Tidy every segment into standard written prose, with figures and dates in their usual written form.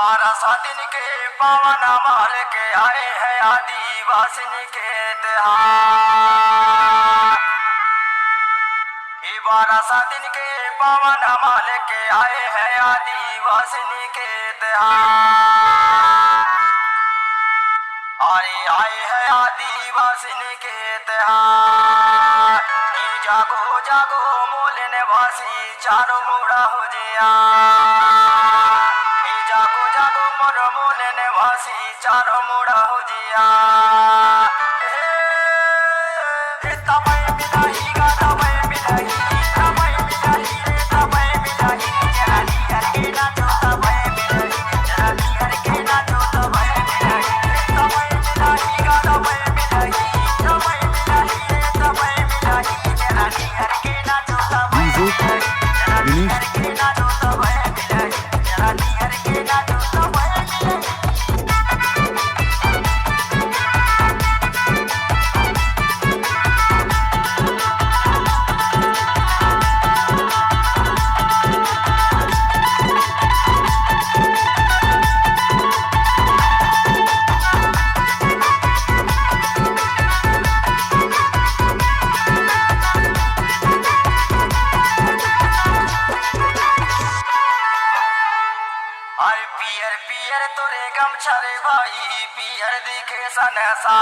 12 दिन के पावन माल के आए हैं आदिवासिनी के त्योहार। 12 दिन के पावन माल के आए हैं आदिवासिनी के त्योहार। अरे आए हैं आदिवासिनी के त्योहार। जागो जागो मोल निवासी चारों मुड़ा हो जिया। जागो जागो मोर मोल निवासी चारों मुड़ा हो जिया। तबै मिलाही गा तबै मिलाही तबै मिलाही रे तबै मिलाही जरानी हर के नाचो तबै मिलाही जरानी हर के नाचो तबै मिलाही तबै मिलाही गा तबै मिलाही तबै मिलाही रे तबै मिलाही जरानी हर के नाचो तबै मिलाही जरानी हर के नाचो तबै मिलाही जरानी हर के नाचो तबै मिलाही। अरे पियर पियर तोरे गमछा रे भाई पियर दिखे सनसा।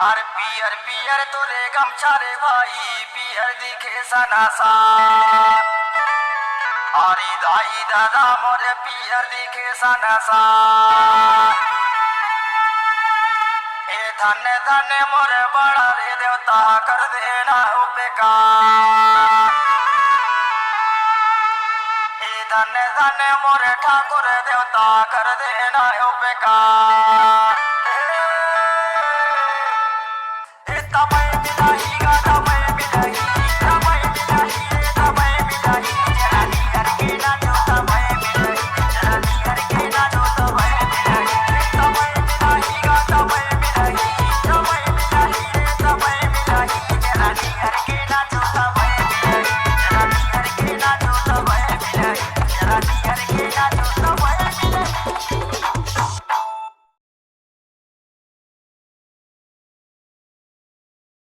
अरे पियर पियर तोरे गमछा रे भाई पियर दिखे सनसा। अरे दाई दादा मोरे पियर दिखे सनसा। ए धन धन मोरे बड़ा रे देवता कर देना उपकार। धन धन मोरे ठाकुर देवता कर देना उपकार।